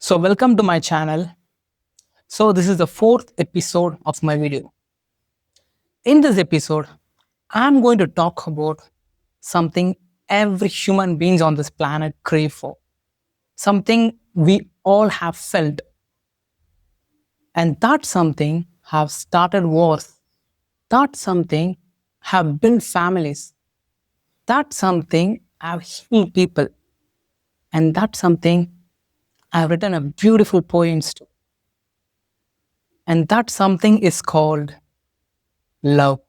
Welcome to my channel. This is the fourth episode of my video. In this episode, I'm going to talk about something every human being on this planet crave for, something we all have felt, and that something have started wars, that something have built families, that something have healed people, and that something I've written a beautiful poems to, and that something is called love.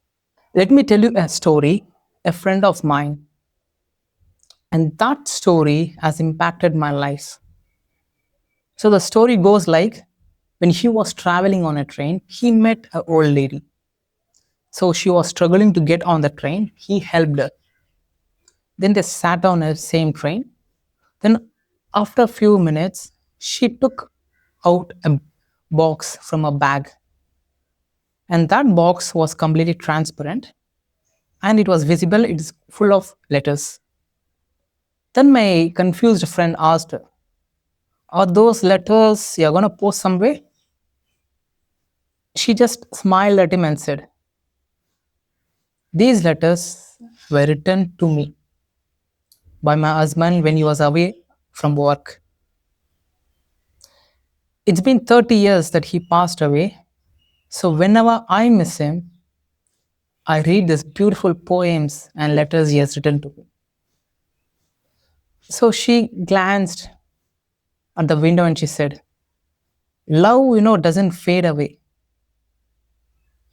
Let me tell you a story, a friend of mine, and that story has impacted my life. So the story goes like when he was traveling on a train, he met an old lady. So she was struggling to get on the train. He helped her. Then they sat on the same train. Then, after a few minutes, she took out a box from a bag, and that box was completely transparent and it was visible, it is full of letters. Then my confused friend asked her, "Are those letters you're gonna post somewhere?" She just smiled at him and said, "These letters were written to me by my husband when he was away from work. It's been 30 years that he passed away, so whenever I miss him, I read these beautiful poems and letters he has written to me." So she glanced at the window and she said, "Love, doesn't fade away.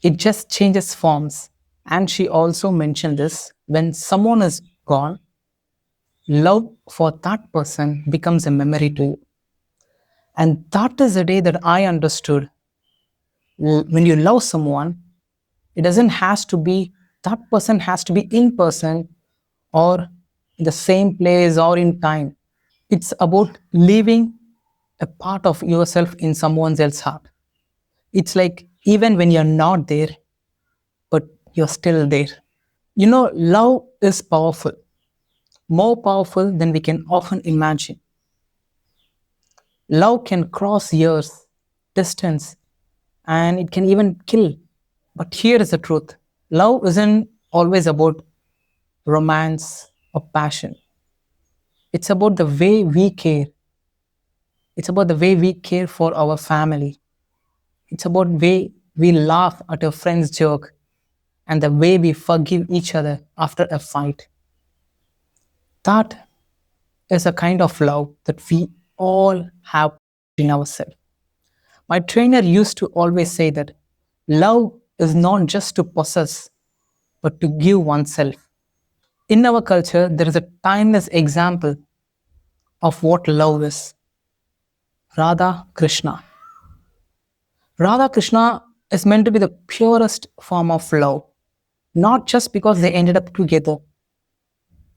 It just changes forms." And she also mentioned this: when someone is gone, love for that person becomes a memory to you. And that is the day that I understood, when you love someone, it doesn't has to be that person has to be in person or in the same place or in time. It's about leaving a part of yourself in someone else's heart. It's like even when you're not there, but you're still there. Love is powerful, more powerful than we can often imagine. Love can cross years, distance, and it can even kill. But here is the truth: love isn't always about romance or passion. It's about the way we care. It's about the way we care for our family. It's about the way we laugh at a friend's joke and the way we forgive each other after a fight. That is a kind of love that we all have in ourselves. My trainer used to always say that love is not just to possess, but to give oneself. In our culture, there is a timeless example of what love is: Radha Krishna. Radha Krishna is meant to be the purest form of love, not just because they ended up together,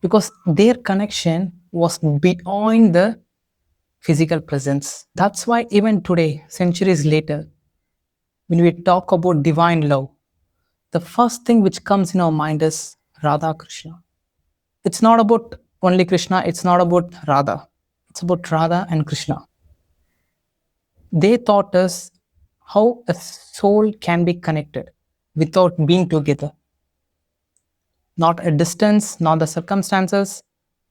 because their connection was beyond the physical presence. That's why, even today, centuries later, when we talk about divine love, the first thing which comes in our mind is Radha Krishna. It's not about only Krishna, it's not about Radha. It's about Radha and Krishna. They taught us how a soul can be connected without being together. Not a distance, not the circumstances,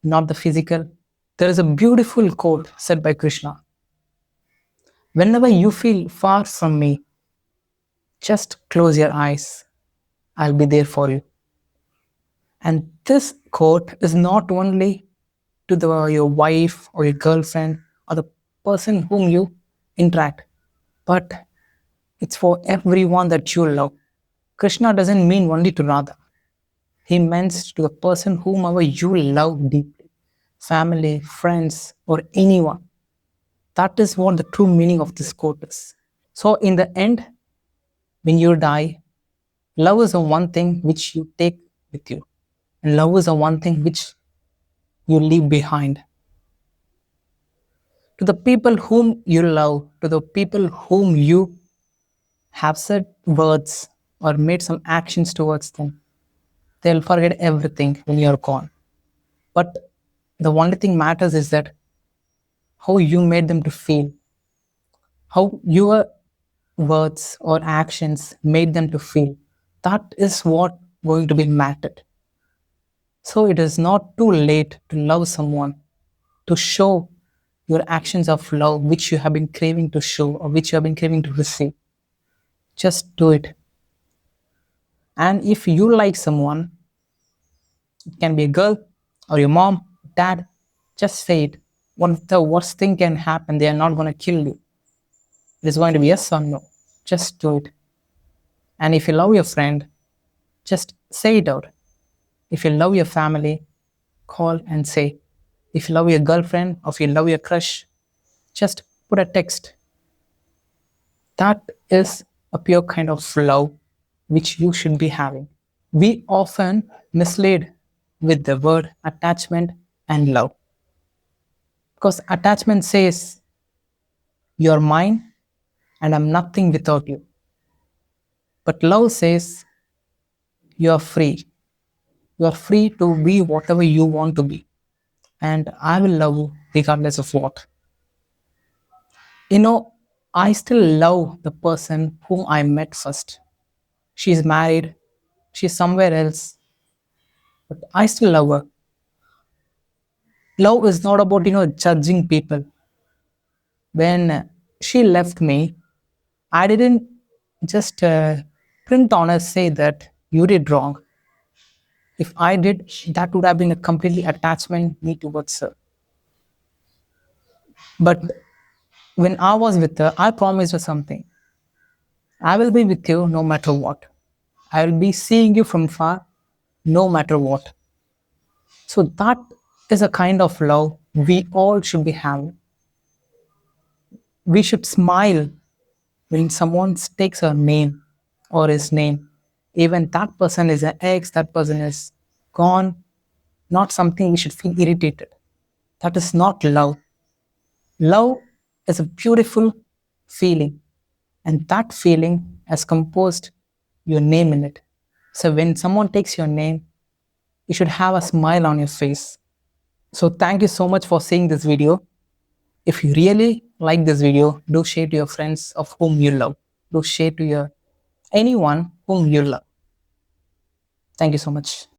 not the physical. There is a beautiful quote said by Krishna: "Whenever you feel far from me, just close your eyes. I'll be there for you." And this quote is not only to your wife or your girlfriend or the person whom you interact, but it's for everyone that you love. Krishna doesn't mean only to Radha. He means to the person whomever you love deeply, family, friends, or anyone. That is what the true meaning of this quote is. So, in the end, when you die, love is the one thing which you take with you, and love is the one thing which you leave behind. To the people whom you love, to the people whom you have said words or made some actions towards them, they'll forget everything when you're gone. But the only thing matters is that how you made them to feel. how your words or actions made them to feel. That is what going to be mattered. So it is not too late to love someone, to show your actions of love which you have been craving to show or which you have been craving to receive. Just do it. And if you like someone, it can be a girl or your mom, dad, just say it. What the worst thing can happen? They are not going to kill you. It is going to be yes or no. Just do it. And if you love your friend, just say it out. If you love your family, call and say. If you love your girlfriend or if you love your crush, just put a text. That is a pure kind of love which you should be having. We often mislead with the word attachment and love because attachment says you're mine and I'm nothing without you. But love says you're free. You're free to be whatever you want to be. And I will love you regardless of what. You know, I still love the person whom I met first. She's married, she's somewhere else, but I still love her. Love is not about, judging people. When she left me, I didn't just print on her say that you did wrong. If I did, that would have been a completely attachment me towards her. But when I was with her, I promised her something. I will be with you no matter what. I will be seeing you from far no matter what. So that is a kind of love we all should be having. We should smile when someone takes our name or his name. Even that person is an ex, that person is gone, not something we should feel irritated. That is not love. Love is a beautiful feeling, and that feeling has composed your name in it. So when someone takes your name, you should have a smile on your face. So thank you so much for seeing this video. If you really like this video, do share to your friends of whom you love. Do share to your anyone whom you love. Thank you so much.